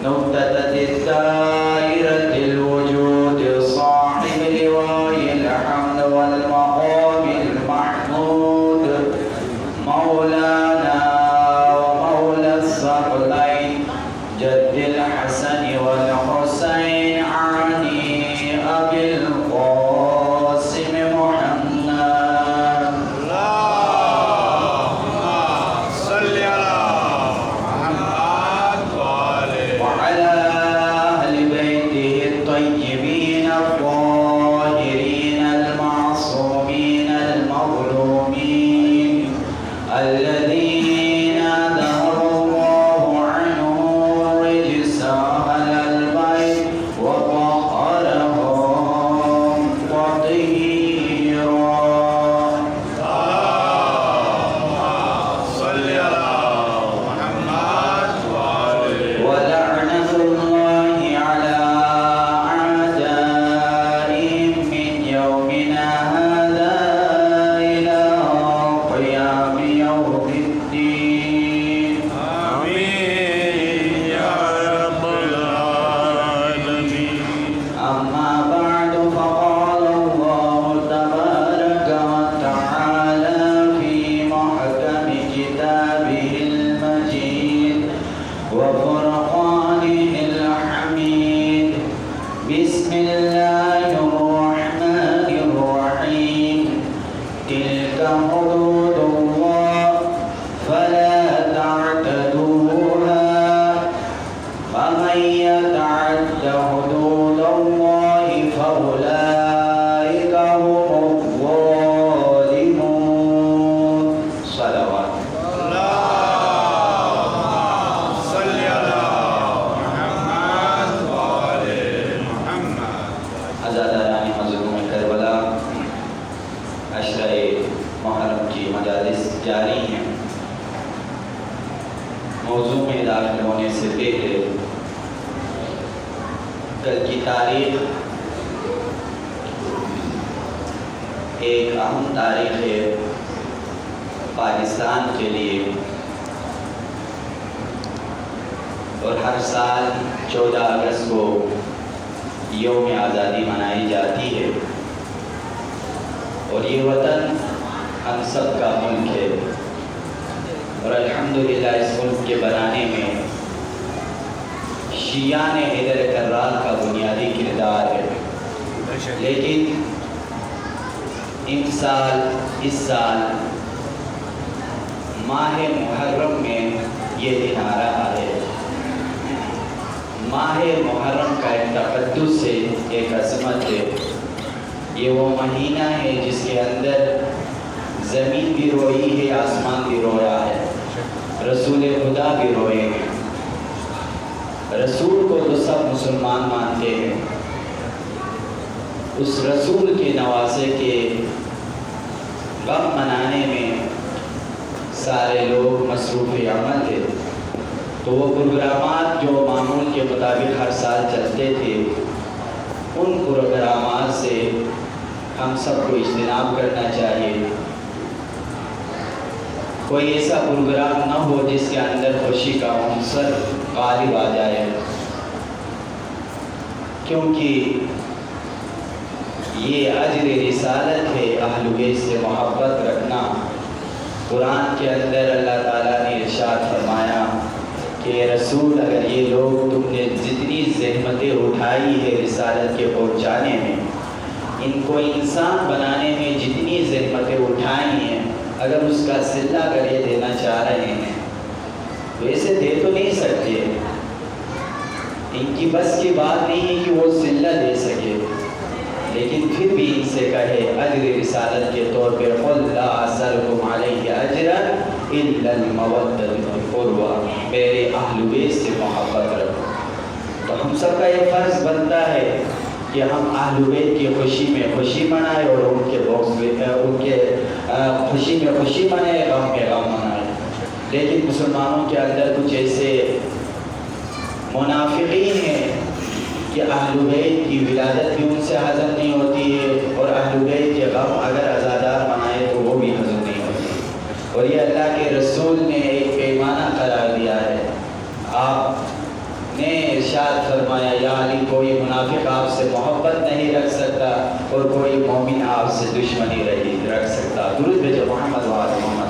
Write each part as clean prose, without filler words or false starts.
نقطة الدائرة الوجود صاحب لواء الحمد والمقام المحمود مولانا ومولى الثقلين جد الحسن والحسين عني أبي القاسم محمد. اللهم صل على محمد وعلى أهل بيته الطيبين الطاهرين المعصومين المظلومين الذين ذهب الله عنهم الرجس أهل البيت وطهرهم تطهيرا. اللهم صل على محمد ولعنة الله على أعدائهم من يومنا هذا إلى قيام يوم الدين. آمين يا رب العالمين. أما بعد فقال الله تبارك وتعالى في محكم كتابه المجيد وفرقانه الحميد بسم الله الرحمن الرحيم تلك حدود الله فلا تعتدوها ومن يتعد حدود الله فأولئك هم الظالمون. صلوات. اللهم صل على محمد وآل محمد. عزاداران مظلوم کربلا عشرہ محرم کی مجالس جاری ہیں. موضوع میں داخل ہونے سے پہلے کل کی تاریخ ایک اہم تاریخ ہے پاکستان کے لیے اور ہر سال 14 اگست کو یوم آزادی منائی جاتی ہے اور یہ وطن ہم سب کا ملک ہے اور الحمدللہ اس ملک کے بنانے میں شیعان حیدر کرار کا بنیادی کردار ہے. لیکن اس سال ماہ محرم میں یہ دن آ رہا ہے. ماہ محرم کا ایک تقدس ہے، ایک عظمت ہے. یہ وہ مہینہ ہے جس کے اندر زمین بھی روئی ہے، آسمان بھی رویا ہے، رسول خدا بھی روئے ہیں. رسول کو تو سب مسلمان مانتے ہیں. اس رسول کے نواسے کے غم منانے میں سارے لوگ مصروف عمل تھے. تو وہ پروگرامات جو معمول کے مطابق ہر سال چلتے تھے، ان پروگرامات سے ہم سب کو اجتناب کرنا چاہیے. کوئی ایسا پروگرام نہ ہو جس کے اندر خوشی کا عنصر غالب آ جائے، کیونکہ یہ اجر رسالت ہے اہل بیت سے محبت رکھنا. قرآن کے اندر اللہ تعالیٰ نے ارشاد فرمایا کہ رسول اگر یہ لوگ تم نے جتنی زحمتیں اٹھائی ہے رسالت کے پہنچانے میں، ان کو انسان بنانے میں جتنی زحمتیں اٹھائی ہیں، اگر اس کا صلہ اگر یہ دینا چاہ رہے ہیں تو ایسے دے تو نہیں سکتے. ان کی بس کی بات نہیں ہے کہ وہ صلہ دے سکے، لیکن پھر بھی ان سے کہے اجر رسالت کے طور پہ قل لا اسألکم علیہ اجرا الا المودۃ فی القربى، میرے اہل بیت سے محبت رکھو. تو ہم سب کا یہ فرض بنتا ہے کہ ہم اہل بیت کی خوشی میں خوشی منائیں اور ان کے خوشی میں خوشی منائیں، غم میں غم منائیں. لیکن مسلمانوں کے اندر کچھ ایسے منافقین ہیں کہ اہل بیت کی ولادت بھی ان سے ہضم نہیں ہوتی ہے اور اہل بیت کے غم اگر عزادار منائے تو وہ بھی ہضم نہیں ہوتی. اور یہ اللہ کے رسول نے ایک پیمانہ قرار دیا ہے. آپ نے ارشاد فرمایا یا علی کوئی منافق آپ سے محبت نہیں رکھ سکتا اور کوئی مومن آپ سے دشمنی رکھ سکتا. درود بھیجو محمد و آل محمد.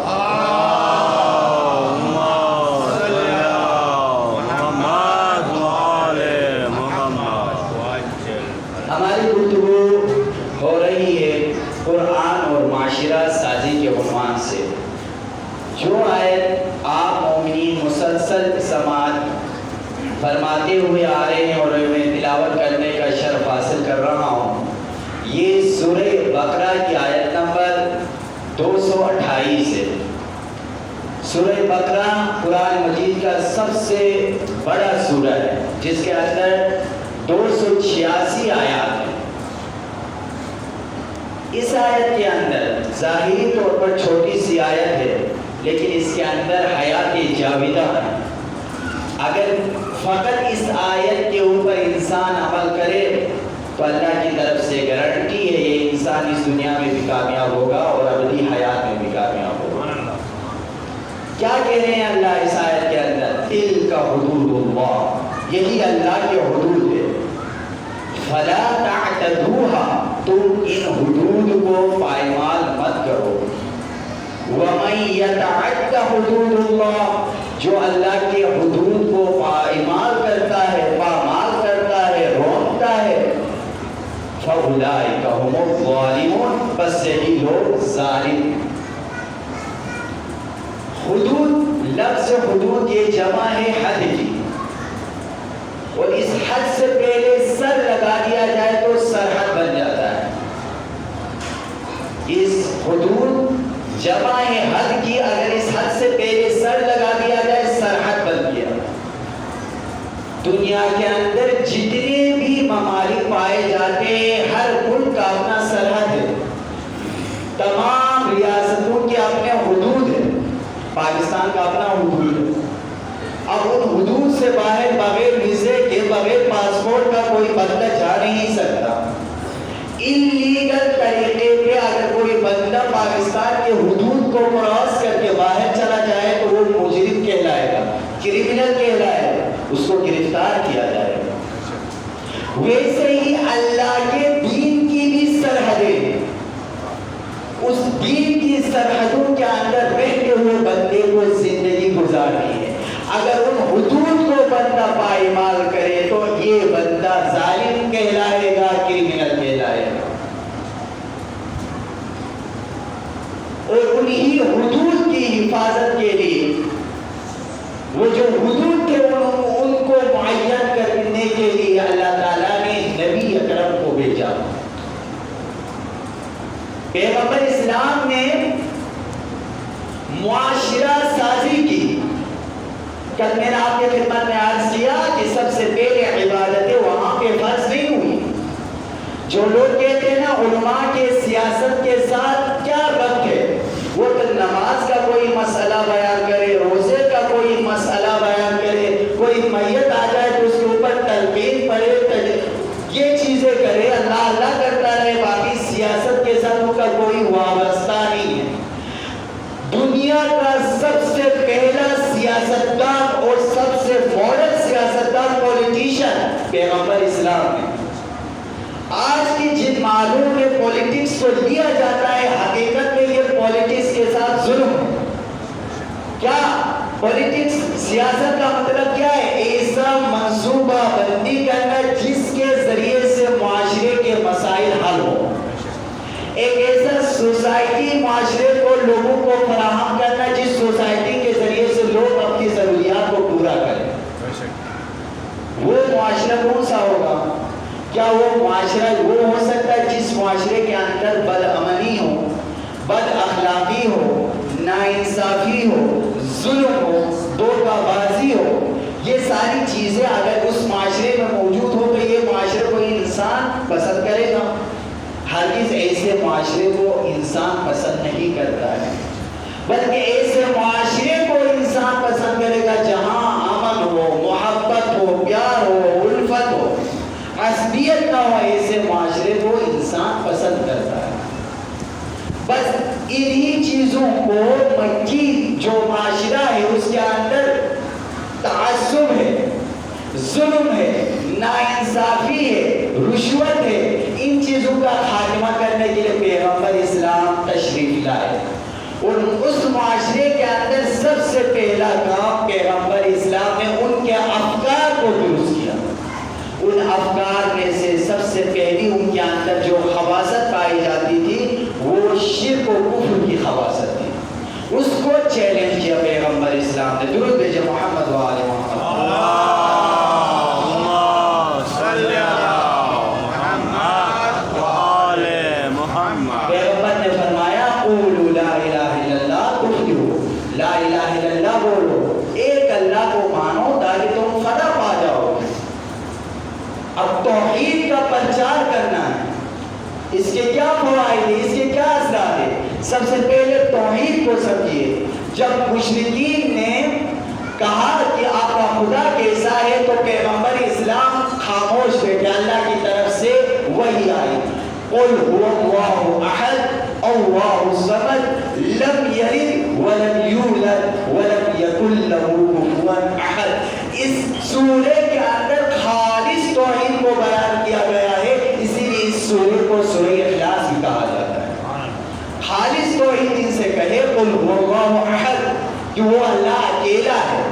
ہماری گفتگو ہو رہی ہے قرآن اور معاشرہ سازی کے عنوان سے. جو آیت آپ مومنین مسلسل سماعت فرماتے ہوئے آ رہے ہیں اور میں تلاوت کرنے کا شرف حاصل کر رہا ہوں، یہ سورہ بقرہ کی آیت نمبر 228 ہے. سورہ بقرہ قرآن مجید کا سب سے بڑا سورہ ہے جس کے اندر 286 آیات ہیں. اس آیت کے اندر ظاہری طور پر چھوٹی سی آیت ہے لیکن اس کے اندر حیات جاویدہ ہے. اگر فقط اس آیت کے اوپر انسان عمل کرے تو اللہ کی طرف سے گارنٹی ہے یہ انسان اس دنیا میں بھی کامیاب ہوگا اور ابدی حیات میں بھی کامیاب ہوگا. کیا کہہ رہے ہیں اللہ اس آیت کے اندر؟ تلک حدود اللہ، یہی اللہ کے حدود ہے. فلا تعتدوها، تم ان حدود کو پائمال مت کرو. وَمَن يَتَعَدَّ حُدُودَ اللَّهِ، جو اللہ کے حدود کو پائمال کرتا ہے، پامال کرتا ہے، روکتا ہے، فَأُولَٰئِكَ هُمُ الظَّالِمُونَ، بس یہی لوگ ظالم ہیں. حدود، لفظ حدود یہ جمع ہے حد کی، اور اس حد سے پہلے سر لگا دیا جائے تو سرحد بن جاتا ہے. اس حدود جمع ہے حد کی، اگر اس حد سے پہلے سر لگا دیا جائے سرحد بن گیا. دنیا کے اندر جتنے بھی ممالک پائے جاتے ہیں ہر ملک کا اپنا سرحد ہے، تمام ریاستوں کے اپنے حدود ہیں. پاکستان کا اپنا حدود ہے. اب ان حدود سے باہر بغیر ویزے کے، بغیر پاسپورٹ کا کوئی بندہ جا نہیں سکتا. انلیگل طریقے پہ اگر کوئی بندہ پاکستان کے حدود کو کراس کر کے باہر چلا جائے تو وہ مجرم کہلائے گا، کرمنل کہلائے گا، اس کو گرفتار کیا جائے گا. ویسے ہی اللہ کے دین کی بھی سرحدیں، اس دین کی سرحدوں کے اندر رہتے ہوئے بندے کو زندگی گزارنی ہے. اگر ان حدود کو بندہ پائمال کرے تو یہ بندہ ظالم کہلائے گا، کرمنل کہلائے گا. اور انہی حدود کی حفاظت کے لیے وہ جو حدود تھے ان کو معین کرنے کے لیے اللہ تعالیٰ نے نبی اکرم کو بھیجا. پیغمبر اسلام نے معاشرہ سازی کی. کل میں نے آپ کے خدمت میں عرض کیا کہ سب سے پہلے عبادتیں وہاں پہ فرض نہیں ہوئی. جو لوگ کہتے ہیں نا علماء کے سیاست کے ساتھ کیا ربط ہے، وہ تو نماز کا کوئی مسئلہ بیان کرے، روزے کا کوئی مسئلہ بیان کرے، کوئی میت آ جائے تو اس کے اوپر تلقین پڑے، یہ چیزیں کرے، اللہ اللہ کرتا رہے، باقی سیاست کے ساتھ ان کا کوئی وابستہ نہیں ہے. دنیا کا سب سے پہلا سیاستدان اور سب سے ماڈرن سیاستدان پولیٹیشین پیغمبر اسلام ہے. آج کی جن معلوم میں پولیٹکس کو لیا جاتا ہے، حقیقت میں یہ پولیٹکس کے ساتھ ظلم ہے. کیا پولیٹکس، سیاست کا مطلب کیا ہے؟ ایسا منصوبہ بندی کرنا جس کے ذریعے سے معاشرے کے مسائل حل ہو. ایک ایسا سوسائٹی معاشرے کو لوگوں کو فراہم کرنا جس سوسائٹی کے ذریعے سے لوگ اپنی ضروریات کو پورا کریں. وہ معاشرہ کون سا ہوگا؟ کیا وہ معاشرہ وہ ہو سکتا ہے جس معاشرے کے اندر بدامنی ہو، بد اخلاقی ہو، ناانصافی ہو، ظلم ہو، دھوکہ بازی ہو؟ یہ ساری چیزیں اگر اس معاشرے میں موجود ہو تو یہ معاشرے کو انسان پسند کرے گا؟ ہرگز ایسے معاشرے کو انسان پسند نہیں کرتا ہے، بلکہ ایسے معاشرے کو انسان پسند کرے گا جہاں امن ہو، محبت ہو، پیار ہو، الفت ہو، عصبیت نہ ہو. ایسے معاشرے کو انسان پسند کرتا ہے. بس انہی چیزوں کو مکی جو معاشرہ ہے اس کے اندر تعصب ہے، ظلم ہے, ناانصافی ہے, رشوت ہے, ان چیزوں کا خاتمہ کرنے کے لیے پیغمبر اسلام تشریف لائے. اور اس معاشرے کے اندر سب سے پہلا کام پیغمبر اسلام نے ان کے افکار کو درست کیا. ان افکار میں سے سب سے پہلی ان کے اندر جو خباثت پائی جاتی تھی وہ شرک و کفر کی خباثت تھی. اس کو چیلنج کیا پیغمبر اسلام نے. درود بھیجے محمد و آل محمد. پیغمبر نے فرمایا قولوا لا الہ الا اللہ تفلحوا, لا الہ الا اللہ بولو, ایک اللہ کو مانو تاکہ تم فلاح پا جاؤ. اب توحید کا پرچار کرنا ہے. اس کے کیا فوائد ہیں, اس کے کیا اثرات ہیں؟ سب سے پہلے توحید کو سمجھیے. جب مشرکین نے کہا کہ آپ کا خدا کیسا ہے تو پیغمبر اسلام خاموش بیٹھے. اللہ کی طرف سے وحی آئی, قل هو اللہ احد اللہ الصمد لم یلد ولم یولد ولم یکن له کفوا احد. اس سورے کے اندر خالص توحید کو بیان کیا گیا ہے, اسی لیے اس سورے کو سورہ اخلاص بھی کہا جاتا ہے. خالص توحید ان سے کہے قل هو اللہ احد, کہ وہ اللہ اکیلا ہے.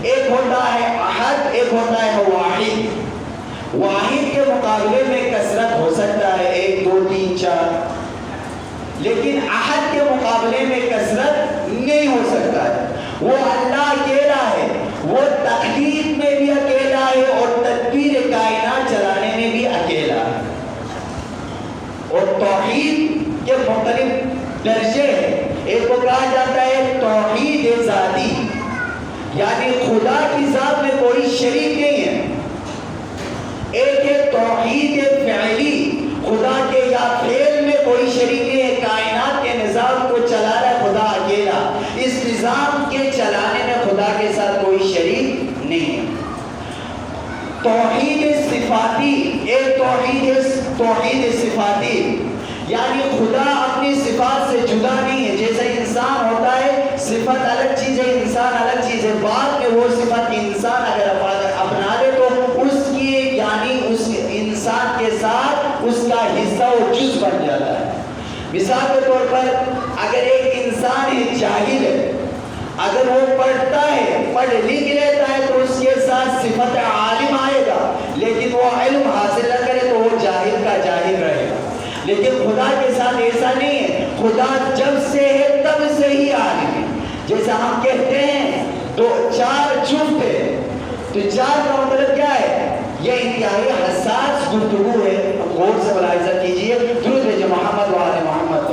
ایک ہوتا ہے احد, ایک ہوتا ہے واحد. واحد کے مقابلے میں کثرت ہو سکتا ہے 1 2 3 4, لیکن احد کے مقابلے میں کثرت نہیں ہو سکتا ہے. وہ اللہ اکیلا ہے, وہ تخلیق میں بھی اکیلا ہے اور تدبیر کائنات چلانے میں بھی اکیلا ہے. اور توحید کے مختلف درجے ہیں. ایک کو کہا جاتا ہے توحید ذاتی, یعنی خدا کی ذات میں کوئی شریک نہیں ہے. ایک ہے توحید فعلی, خدا کے یا فعل میں کوئی شریک نہیں ہے. کائنات کے نظام کو چلا رہا ہے خدا اکیلا, اس نظام کے چلانے میں خدا کے ساتھ کوئی شریک نہیں ہے. توحید صفاتی, ایک توحید صفاتی, یعنی خدا اپنی صفات سے جدا نہیں ہے. جیسے انسان ہوتا ہے, صفت الگ چیز ہے, انسان الگ چیز ہے. بعد میں وہ صفت انسان اگر اپنا لے تو اس کی یعنی اس انسان کے ساتھ اس کا حصہ و جز بن جاتا ہے. مثال کے طور پر اگر ایک انسان ہے جاہل ہے, اگر وہ پڑھتا ہے, پڑھ لکھ لیتا ہے تو اس کے ساتھ صفت عالم آئے گا, لیکن وہ علم حاصل نہ کرے تو وہ جاہل کا جاہل رہے گا. لیکن خدا کے ساتھ ایسا نہیں ہے. خدا جب سے ہے تب سے ہی عالم ہے. جیسا ہم کہتے ہیں تو 4 جفت ہے, تو 4 کا مطلب کیا ہے؟ یہ انتہائی حساس گفتگو ہے. غور سے ملاحظہ کیجئے. درود بھیجے محمد و آل محمد.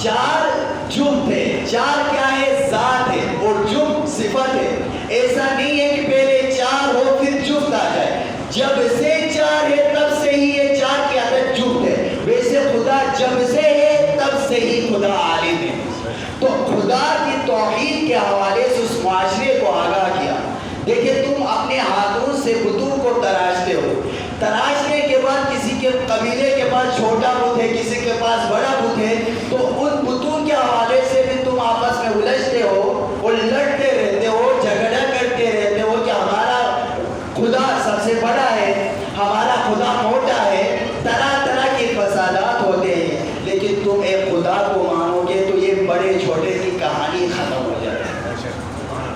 چار جفت ہے. 4 کیا ہے؟ ذات ہے, اور جفت صفت ہے. ایسا نہیں ہے کہ پہلے 4 ہو پھر جفت آ جائے. جب سے 4 ہے تب سے ہی یہ 4 کی عدد جفت ہے. ویسے خدا جب سے ہے تب سے ہی خدا عالم ہے. تو خدا کی توحید کے حوالے سے اس معاشرے کو آگاہ کیا. دیکھیں تم اپنے ہاتھوں سے بتوں کو تراشتے ہو, تراشنے کے بعد کسی کے قبیلے کے پاس چھوٹا بت ہے, کسی کے پاس بڑا بت ہے, تو ان بتوں کے حوالے سے بھی تم آپس میں الجھتے ہو اور لڑتے رہتے ہو, جھگڑا کرتے رہتے ہو کہ ہمارا خدا سب سے بڑا ہے, ہمارا خدا موٹا ہے. طرح طرح کے فسادات ہوتے ہیں. لیکن تم ایک خدا کو مانو گے تو یہ بڑے چھوٹے کی کہانی ختم ہو جائے.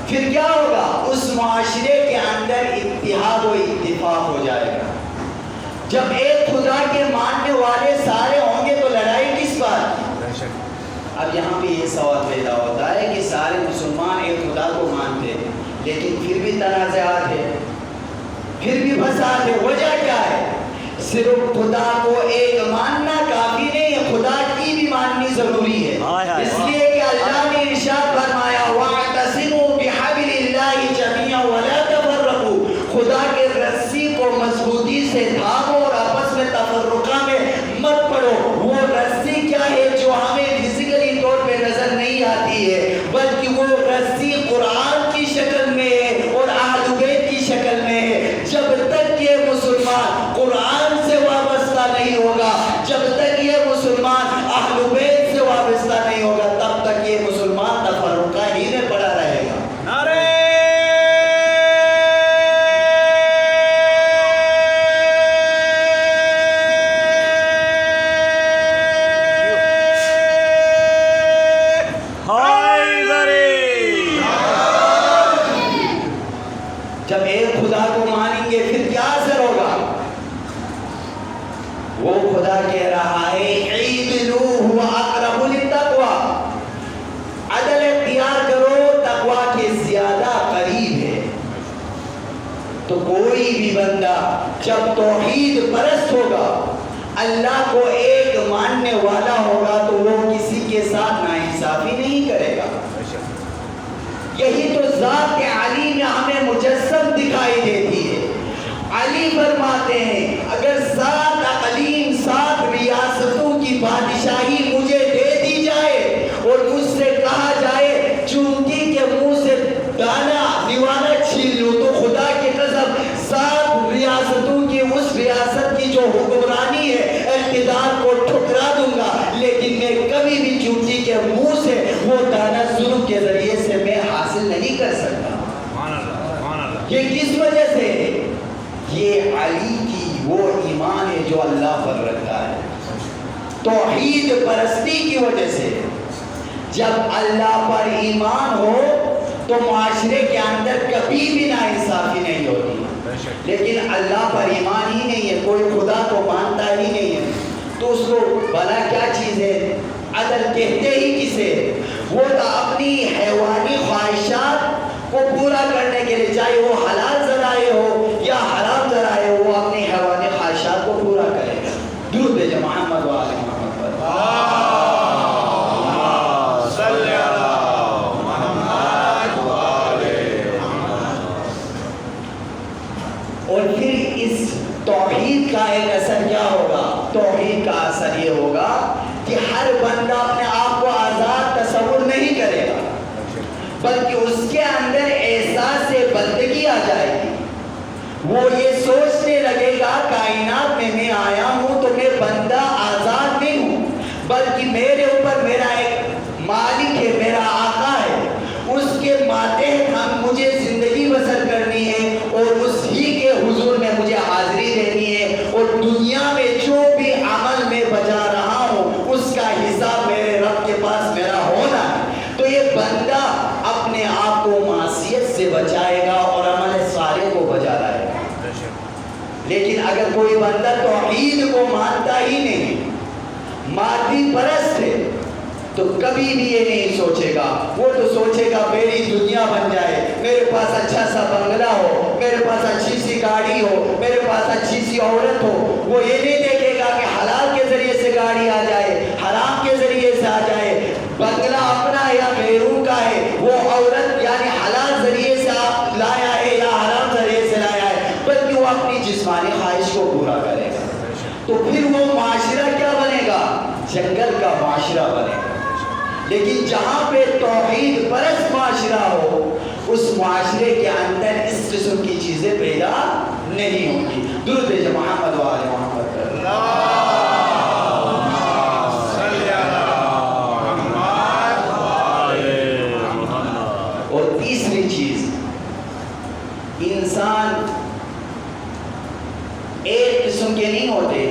پھر کیا ہوگا؟ اس معاشرے کے اندر اتحاد و اتفاق ہو جائے گا. جب ایک خدا کے ماننے والے سارے ہوں گے تو لڑائی کس بات کی؟ اب یہاں پہ یہ سوال پیدا ہوتا ہے کہ سارے مسلمان ایک خدا کو مانتے ہیں, لیکن پھر بھی تنازعات ہے, پھر بھی فساد ہے. وجہ کیا ہے؟ صرف خدا کو ایک ماننا کافی نہیں ہے, خدا کی بھی ماننی ضروری ہے. اس لیے کہ اللہ نے ارشاد فرمایا وَاعْتَصِمُوا بِحَبْلِ اللَّهِ جَمِيعًا وَلَا تَفَرَّقُوا. خدا کے رسی کو مضبوطی سے تھامو اور آپس میں تفرقہ میں مت پڑو. وہ رسی کیا ہے جو ہمیں فزیکلی طور پہ نظر نہیں آتی ہے, بلکہ وہ رسی قرآن کی شکل میں ہے اور اہل بیت کی شکل میں ہے. جب تک یہ مسلمان قرآن سے وابستہ نہیں ہوگا, جب جب توحید پرست ہوگا، اللہ کو ایک ماننے والا ہوگا تو وہ کسی کے ساتھ ناانصافی نہیں کرے گا۔ یہی تو ذات علی میں ہمیں مجسم دکھائی دیتی ہے۔ علی فرماتے ہیں اگر 7 اقلیم 7 ریاستوں کی بادشاہی مجھے دے دی جائے اور مجھ سے کہا جائے چونٹی کے منہ سے دانا دیوانہ چھین لو، تو خدا کی قسم 7 ریاستوں کی اس ریاست کی جو حکمرانی ہے اقتدار کو ٹھکرا دوں گا، لیکن میں کبھی بھی چونٹی کے منہ سے وہ دانا ظلم کے ذریعے سے میں حاصل نہیں کر سکتا۔ یہ کس وجہ سے ہے؟ یہ علی کی وہ ایمان ہے جو اللہ پر رکھتا ہے، توحید پرستی کی وجہ سے۔ جب اللہ پر ایمان ہو تو معاشرے کے اندر کبھی بھی ناانصافی نہیں ہوتی، لیکن اللہ پر ایمان ہی نہیں ہے، کوئی خدا کو مانتا ہی نہیں ہے، تو اس کو بھلا کیا چیز ہے؟ عدل کہتے ہی کسے؟ وہ تو اپنی حیوانی خواہشات کو پورا کرنے کے لیے، چاہے وہ حلال ذرائع ہو یا حرام ذرائع ہو، وہ اپنی حیوانی خواہشات کو پورا کرے گا۔ درود بھیجو محمد و آل محمد پر۔ اور پھر اس توحید کا ایک اثر کیا ہوگا؟ توحید کا اثر یہ ہوگا کہ ہر بندہ اپنے آپ کو آزاد تصور نہیں کرے گا، بلکہ اس کے اندر احساس بندگی آ جائے گی۔ وہ یہ سوچنے لگے گا کائنات میں آیا ہوں تو میں بندہ آزاد نہیں ہوں، بلکہ میرے اوپر میرا ایک مالک ہے، میرا آقا ہے، اس کے ماتحت مجھے زندگی بسر کرنی ہے اور اس ہی کے حضور میں مجھے حاضری دینی ہے، اور دنیا میں جو بھی عمل میں بجا رہا ہوں اس کا حساب میرے رب کے پاس میرا ہونا ہے۔ تو یہ بندہ اپنے آپ کو معصیت سے بچائے گا اور عمل صالح کو بجا لائے گا۔ لیکن اگر کوئی بندہ توحید کو مانتا ہی نہیں، مادی پرست ہے، تو کبھی بھی یہ نہیں سوچے گا، وہ تو سوچے گا میری دنیا بن جائے، میرے پاس اچھا سا بنگلہ ہو، میرے پاس اچھی سی گاڑی ہو، میرے پاس اچھی سی عورت ہو۔ وہ یہ نہیں دیکھے گا کہ حلال کے ذریعے سے گاڑی آ جائے، حرام کے ذریعے سے آ جائے، بنگلہ اپنا یا بیرون کا ہے، وہ عورت یعنی حلال ذریعے سے لایا ہے یا حرام ذریعے سے لایا ہے، بلکہ وہ اپنی جسمانی خواہش کو پورا کرے گا۔ تو پھر وہ معاشرہ کیا بنے گا؟ جنگل کا معاشرہ بنے گا۔ لیکن جہاں پہ توحید پرست معاشرہ ہو، اس معاشرے کے اندر اس قسم کی چیزیں پیدا نہیں ہوں گی۔ درود بھیجو محمد و آل محمد پر۔ اور تیسری چیز، انسان ایک قسم کے نہیں ہوتے،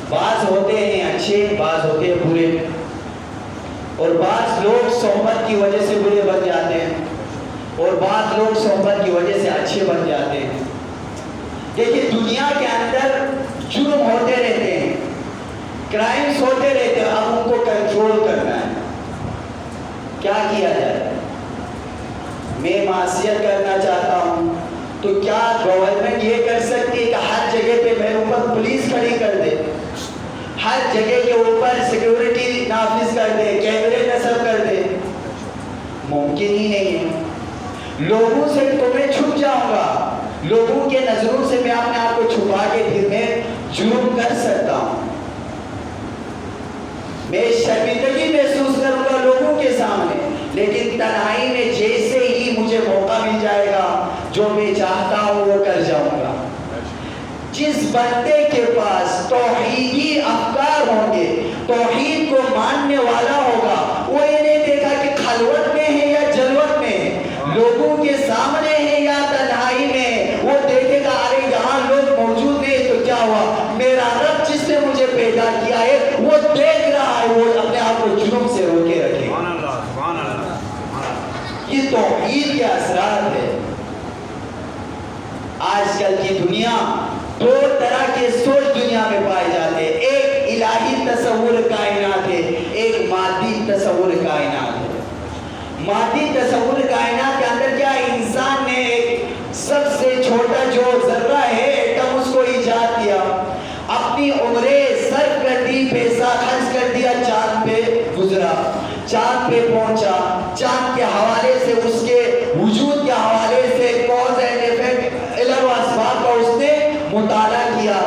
بعض ہوتے ہیں اچھے، بعض ہوتے ہیں برے، اور بعض لوگ صحبت کی وجہ سے برے بن جاتے ہیں اور بعض لوگ صحبت کی وجہ سے اچھے بن جاتے ہیں۔ دیکھیے دنیا کے اندر جرم ہوتے رہتے ہیں، کرائمز ہوتے رہتے ہیں، اب ان کو کنٹرول کرنا ہے۔ کیا کیا جائے؟ میں معصیت کرنا چاہتا ہوں تو کیا گورنمنٹ یہ کر سکتی ہے کہ ہر جگہ پہ میرے اوپر پولیس کھڑی کر دے، ہر جگہ کے اوپر سیکیورٹی نافذ کر دے، کیمرے نصب کر دے؟ ممکن ہی نہیں ہے۔ لوگوں سے تو میں چھپ جاؤں گا، لوگوں کے نظروں سے میں اپنے آپ کو چھپا کے پھر میں جرم کر سکتا ہوں، میں شرمندگی محسوس کروں گا لوگوں کے سامنے، لیکن تنہائی میں جیسے ہی مجھے موقع مل جائے گا جو میں چاہتا ہوں وہ کر جاؤں گا۔ جس بندے کے پاس توحیدی افکار ہوں گے، توحید کو ماننے والا ہوگا، وہ یہ نہیں دیکھا کہ خلوت میں ہے یا جلوت میں ہے، لوگوں کے سامنے ہے یا تنہائی میں ہے، وہ دیکھے گا ارے یہاں لوگ موجود نہیں تو کیا ہوا، میرا رب جس نے مجھے پیدا کیا ہے وہ دیکھ رہا ہے، وہ اپنے آپ کو جرم سے روکے رکھے گا۔ یہ توحید کے اثرات ہے۔ آج کل کی دنیا دو طرح کے سوچ دنیا میں پائے جاتے ہیں، ایک الہی تصور کائنات ہے، ایک مادی تصور کائنات ہے۔ مادی تصور کائنات کے اندر کیا انسان نے ایک سب سے چھوٹا جو گزرا، چاند پہ پہنچا، چاند کے حوالے سے اس کے وجود کے حوالے سے کاز اینڈ ایفیکٹ علم و اسباب کا اس نے مطالعہ کیا،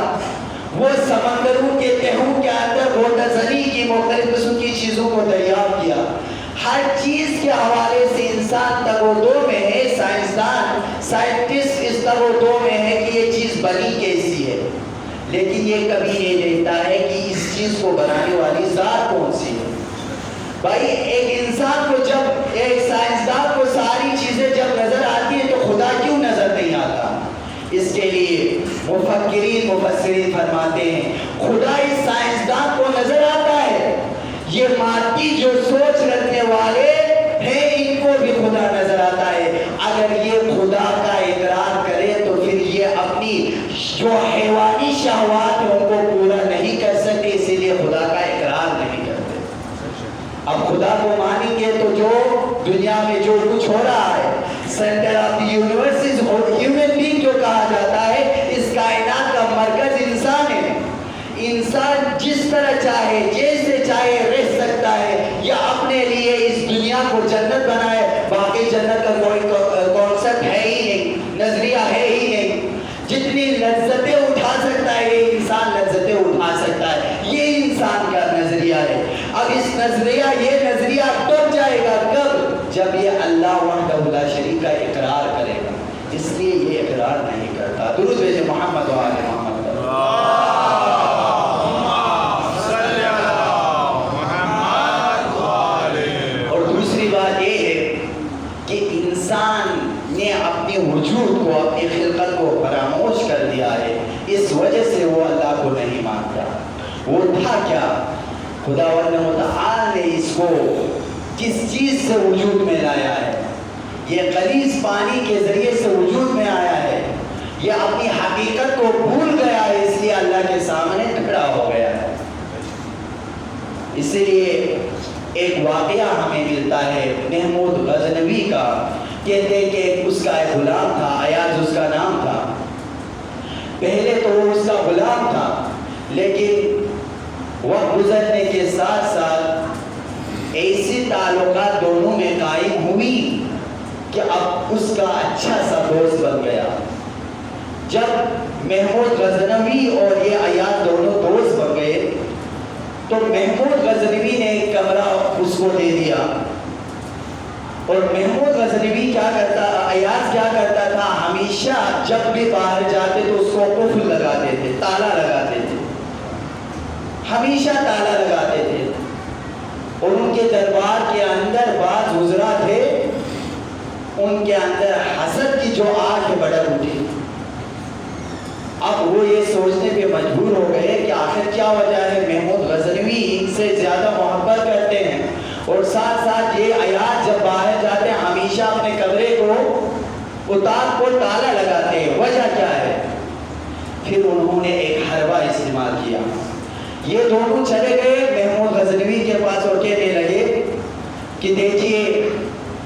وہ سمندروں کے تہوں کے اندر روٹزنی کی مختلف قسم کی چیزوں کو دریافت کیا، ہر چیز کے حوالے سے انسان تگ و دو میں ہے، سائنسدان سائنٹسٹ اس تگ و دو میں ہے کہ یہ چیز بنی کیسی ہے، لیکن یہ کبھی نہیں دیکھتا ہے کہ اس چیز کو بنانے والی ذات کون سی ہے۔ بھائی ایک انسان کو جب، ایک سائنسدان کو ساری چیزیں جب نظر آتی ہیں تو خدا کیوں نظر نہیں آتا؟ اس کے لیے مفکرین مفسرین فرماتے ہیں خدا اس سائنسدان کو نظر آتا ہے، یہ مادی جو سوچ رکھنے والے ہیں ان کو بھی خدا نظر آتا ہے۔ اگر یہ خدا کا اقرار کرے تو پھر یہ اپنی جو حیوانی شہوات ہیں ان کو پورا نہیں کر سکتے، اسی لیے خدا کا اقرار نہیں کرتے۔ اب خدا کو مانیں گے تو جو دنیا میں جو کچھ ہو رہا ہے، سینٹر آف دی یونیورسز اور ہیومن بینگ جو کہا جاتا ہے، اس کائنات کا مرکز انسان ہے۔ انسان جس طرح چاہے جیسے چاہے رہ سکتا ہے، یا اپنے لیے اس دنیا کو جنت بنائے، باقی جنت کا کوئی کانسیپٹ ہے ہی نہیں، نظریہ ہے ہی نہیں۔ جتنی لذتیں اٹھا سکتا ہے یہ انسان لذتیں اٹھا سکتا ہے، یہ انسان کا نظریہ ہے۔ اب اس نظریہ، یہ نظریہ کب جائے گا؟ کب؟ جب یہ اللہ وحدہ لا شریک کا اقرار کرے گا، اس لیے یہ اقرار نہیں کرتا۔ درود بھیجے محمد و آل محمد۔ اور دوسری بات یہ ہے کہ انسان نے اپنے وجود کو، اپنی خلقت کو فراموش کر دیا ہے، اس وجہ سے وہ اللہ کو نہیں مانتا۔ وہ تھا کیا؟ خداوند متعال نے اس کو کس چیز سے وجود میں لایا ہے؟ یہ غلیظ پانی کے ذریعے سے وجود میں آیا ہے، یہ اپنی حقیقت کو بھول گیا ہے، اس لیے اللہ کے سامنے کھڑا ہو گیا ہے۔ اسی لیے ایک واقعہ ہمیں ملتا ہے محمود غزنوی کا، کہتے ہیں کہ اس کا ایک غلام تھا، ایاز اس کا نام تھا۔ پہلے تو وہ اس کا غلام تھا، لیکن وقت گزرنے کے ساتھ ساتھ ایسی تعلقات دونوں میں قائم ہوئی کہ اب اس کا اچھا سا دوست بن گیا۔ جب محمود غزنوی اور یہ ایاز دونوں دوست بن گئے تو محمود غزنوی نے ایک کمرہ اس کو دے دیا، اور محمود غزنوی کیا کرتا، ایاز کیا کرتا تھا، ہمیشہ جب بھی باہر جاتے تو اس کو قفل لگاتے تھے، تالا لگاتے تھے، ہمیشہ تالا لگاتے تھے۔ اور ان کے دربار کے اندر بعض وزراء تھے، ان کے اندر حسد کی جو آگ بڑھ اٹھی۔ اب وہ یہ سوچنے پہ مجبور ہو گئے کہ آخر کیا وجہ ہے، محمود غزنوی ان سے زیادہ محبت کرتے ہیں، اور ساتھ ساتھ یہ ایاز جب باہر جاتے ہیں ہمیشہ اپنے کمرے کو اتاق کو تالا لگاتے ہیں، وجہ کیا ہے؟ پھر انہوں نے ایک حربہ استعمال کیا۔ یہ دونوں چلے گئے محمود غزنوی کے پاس اور کہنے لگے کہ دیکھیے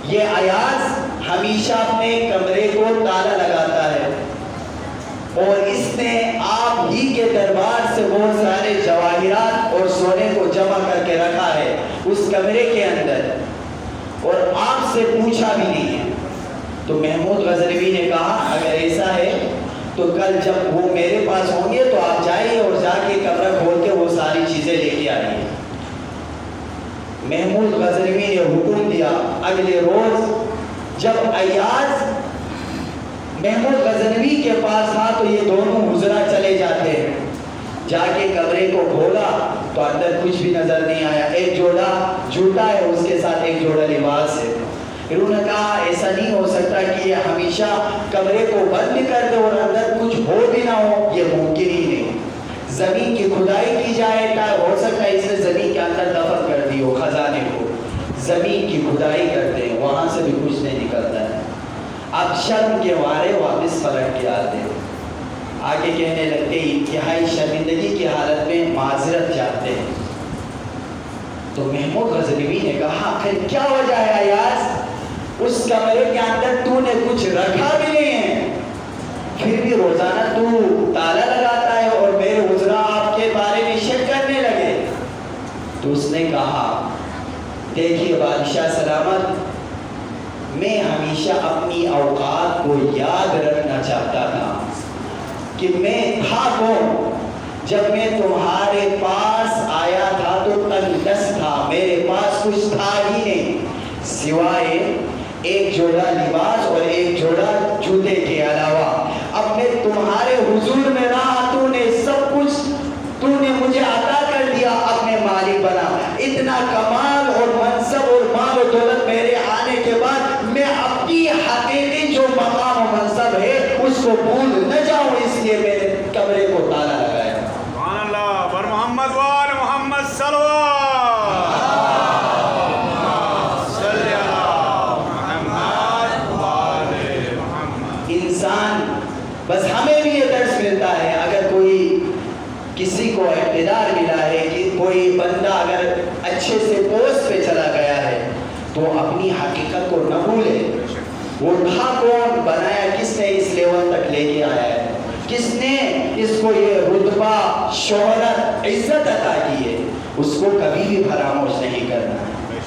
یہ ایاز ہمیشہ اپنے کمرے کو تالا لگاتا ہے، اور اس نے آپ ہی کے دربار سے بہت سارے جواہرات اور سونے کو جمع کر کے رکھا ہے اس کمرے کے اندر، اور آپ سے پوچھا بھی نہیں ہے۔ تو محمود غزنوی نے کہا اگر ایسا ہے تو کل جب وہ میرے پاس ہوں گے تو آپ جائیے اور جا کے کمرہ کھول کے وہ ساری چیزیں لے کے آئیے۔ محمود غزنوی نے حکم دیا۔ اگلے روز جب ایاز محمود غزنوی کے پاس تھا تو یہ دونوں وزراء چلے جاتے ہیں، جا کے کمرے کو کھولا تو اندر کچھ بھی نظر نہیں آیا، ایک جوڑا جوتا ہے، اس کے ساتھ ایک جوڑا لباس ہے۔ پھر انہوں نے کہا ایسا نہیں ہو سکتا کہ یہ ہمیشہ کمرے کو بند کر دے اور اندر کچھ ہو بھی نہ ہو، یہ ممکن ہی نہیں۔ زمین کی کھدائی کی جائے، ہو سکتا ہے اس نے زمین کے اندر دفن کر دی ہو خزانے کو، زمین کی کھدائی کرتے ہیں وہاں سے بھی کچھ نہیں نکلتا ہے۔ اب شرم کے مارے واپس پلٹ کے آتے ہیں، آگے کہنے لگتے انتہائی شرمندگی کی حالت میں معذرت چاہتے ہیں۔ تو محمود غزنوی نے کہا پھر کیا وجہ ہے ایاز، اس کمرے کے اندر تو نے کچھ رکھا بھی نہیں ہے، پھر بھی روزانہ تو تالا لگاتا ہے اور میرے وزراء آپ کے بارے میں شک کرنے لگے۔ تو اس نے کہا دیکھیے بادشاہ سلامت، میں ہمیشہ اپنی اوقات کو یاد رکھنا چاہتا تھا کہ میں تھا کون۔ جب میں تمہارے پاس آیا تھا تو تنگ دست تھا، میرے پاس کچھ تھا ہی نہیں سوائے ایک جوڑا لباس اور ایک جوڑا جوتے کے علاوہ۔ اب میں تمہارے حضور میں رہا، تو نے سب کچھ تو نے مجھے عطا کر دیا، اب میں مالک بنا۔ اتنا کمال اور منصب اور مال و دولت میرے آنے کے بعد میں اپنی حقیقی جو مقام و منصب ہے اس کو بھول نہ جاؤں، اس لیے میں نے کمرے کو تالا لگایا۔ سبحان اللہ، بر محمد وآل محمد صلوات صلی اللہ محمد وآل محمد۔ انسان بس ہمیں بھی یہ درس ملتا ہے، اگر کوئی کسی کو اقتدار ملا ہے کہ کوئی بندہ اگر اچھے سے پوسٹ پہ چلا گیا ہے تو اپنی حقیقت کو نہ بھولے۔ وہ تھا کون، بنایا کس نے، اس لیول تک لے کے آیا ہے، کس نے اس کو یہ رتبہ، شہرت، عزت عطا کی ہے، اس کو کبھی بھی فراموش نہیں کرنا ہے۔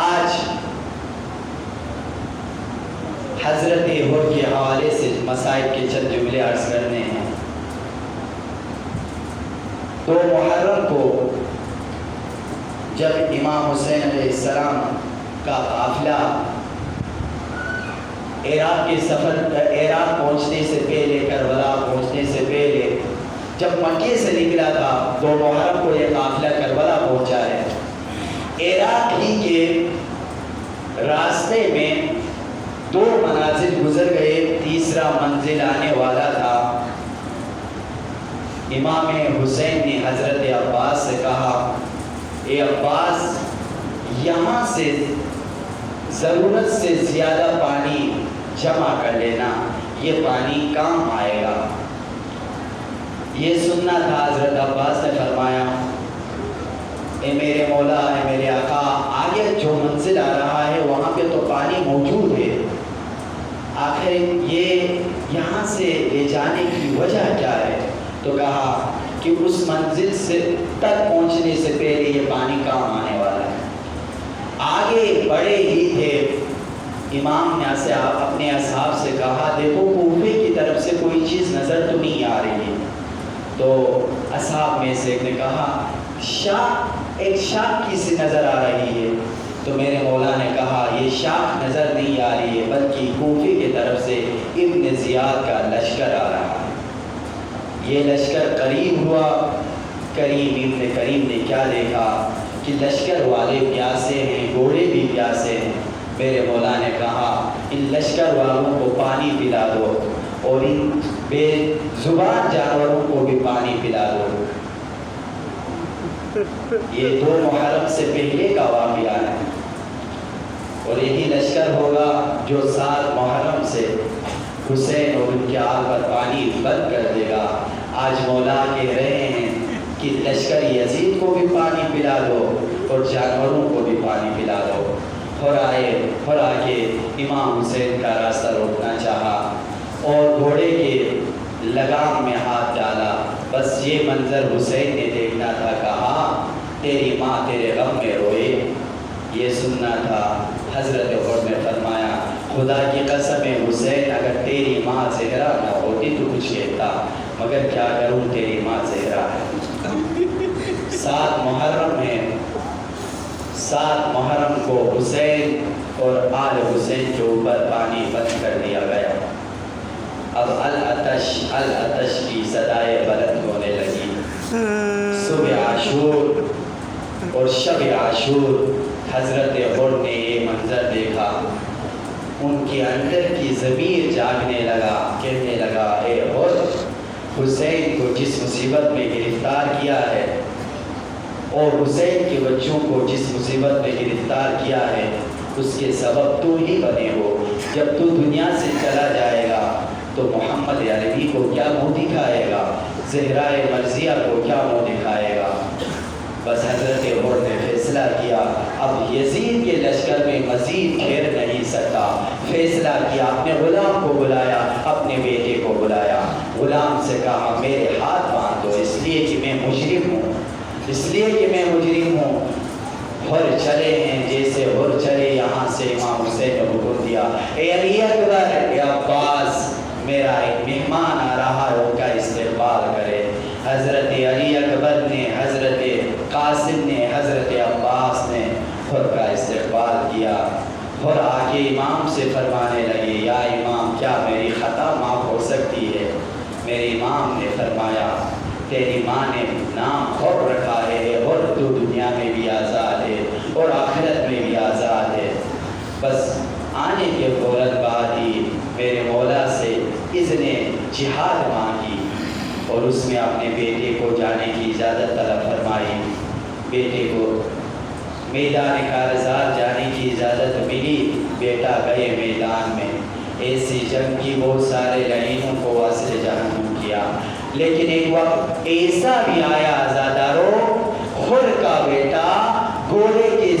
آج حضرت ہور کے حوالے سے مصائب کے چند جملے عرض کرنے ہیں۔ تو محرم کو جب امام حسین علیہ السلام کا قافلہ عراق پہنچنے سے پہلے، کربلا پہنچنے سے پہلے جب مکے سے نکلا تھا، تو محرم کو یہ قافلہ کربلا پہنچا ہے۔ عراق ہی کے راستے میں 2 منازل گزر گئے، تیسرا منزل آنے والا تھا۔ امام حسین نے حضرت عباس سے کہا، اے عباس، یہاں سے ضرورت سے زیادہ پانی جمع کر لینا، یہ پانی کام آئے گا۔ یہ سننا تھا۔ حضرت عباس نے فرمایا، اے میرے مولا، اے میرے آقا، آگے جو منزل آ رہا ہے وہاں پہ تو پانی موجود ہے، آخر یہ یہاں سے لے جانے کی وجہ کیا ہے؟ تو کہا کہ اس منزل سے تک پہنچنے سے پہلے یہ پانی کام آنے والا ہے۔ آگے بڑے ہی تھے، امام نے اپنے اصحاب سے کہا، دیکھو کوفے کی طرف سے کوئی چیز نظر تو نہیں آ رہی ہے۔ تو اصحاب میں سے ایک نے کہا، ایک شاخ کی سی نظر آ رہی ہے۔ تو میرے مولا نے کہا، یہ شاخ نظر نہیں آ رہی ہے، بلکہ کوفے کی طرف سے ابن زیاد کا لشکر آ رہا ہے۔ یہ لشکر قریب ہوا، ابن کریم نے کیا دیکھا کہ لشکر والے پیاسے ہیں، گھوڑے بھی پیاسے ہیں۔ میرے مولا نے کہا، ان لشکر والوں کو پانی پلا دو اور ان بے زبان جانوروں کو بھی پانی پلا دو۔ یہ 2 محرم سے پہلے کا واقعہ ہے، اور یہی لشکر ہوگا جو 7 محرم سے حسین اور ان کے آل پر پانی بند کر دے گا۔ آج مولا کہہ رہے ہیں کہ لشکر یزید کو بھی پانی پلا دو اور جانوروں کو بھی پانی پلا دو۔ اور آ کے امام حسین کا راستہ روکنا چاہا اور گھوڑے کے لگام میں ہاتھ ڈالا۔ بس یہ منظر حسین نے دیکھنا تھا، کہا، تیری ماں تیرے غم میں روئے، یہ سننا تھا۔ حضرت عمر نے فرمایا، خدا کی قسم ہے حسین، اگر تیری ماں زہرا نہ ہوتی تو کچھ کہتا، مگر کیا کروں، تیری ماں زہرا ہے۔ 7 محرم ہے، 7 محرم کو حسین اور آل حسین کے اوپر پانی بند کر دیا گیا۔ اب العطش کی صدائے بلند ہونے لگی۔ صبح عاشور اور شب عاشور حضرت عمر نے یہ منظر دیکھا، ان کے اندر کی ضمیر جاگنے لگا، کہنے لگا، اے عمر، حسین کو جس مصیبت میں گرفتار کیا ہے اور حسین کے بچوں کو جس مصیبت میں گرفتار کیا ہے، اس کے سبب تو ہی بنے ہو۔ جب تو دنیا سے چلا جائے گا تو محمد عربی کو کیا منہ دکھائے گا، زہرائے مرضیہ کو کیا منہ دکھائے گا۔ بس حضرت عمر نے فیصلہ کیا، اب یزید کے لشکر میں مزید ٹھہر نہیں سکتا۔ فیصلہ کیا، اپنے غلام کو بلایا، اپنے بیٹے کو بلایا، غلام سے کہا، میرے ہاتھ باندھ دو، اس لیے کہ میں مجرم ہوں، اس لیے کہ میں مجرم ہوں۔ ہر چلے ہیں جیسے ہر چلے یہاں سے امام حسین نے حکم دیا، اے علی اکبر، اے عباس، میرا ایک مہمان آ رہا ہے، ان کا استقبال کرے۔ حضرت علی اکبر نے، حضرت قاسم نے، حضرت عباس نے ہر کا استقبال کیا اور آگے امام سے فرمانے لگے، یا امام کیا میری خطا معاف ہو سکتی ہے؟ میرے امام نے فرمایا، تیری ماں نے نام حر رکھا ہے اور تو دنیا میں بھی آزاد ہے اور آخرت میں بھی آزاد ہے۔ بس آنے کے فوراً بعد ہی میرے مولا سے اذن جہاد مانگی اور اس میں اپنے بیٹے کو جانے کی اجازت طلب فرمائی۔ بیٹے کو میدان کارزار جانے کی اجازت ملی، بیٹا گئے میدان میں، ایسی جنگ کی بہت سارے لعینوں کو وصل جہنم کیا، لیکن ایک وقت ایسا بھی آیا عزادارو، خود کا بیٹا گھوڑے کے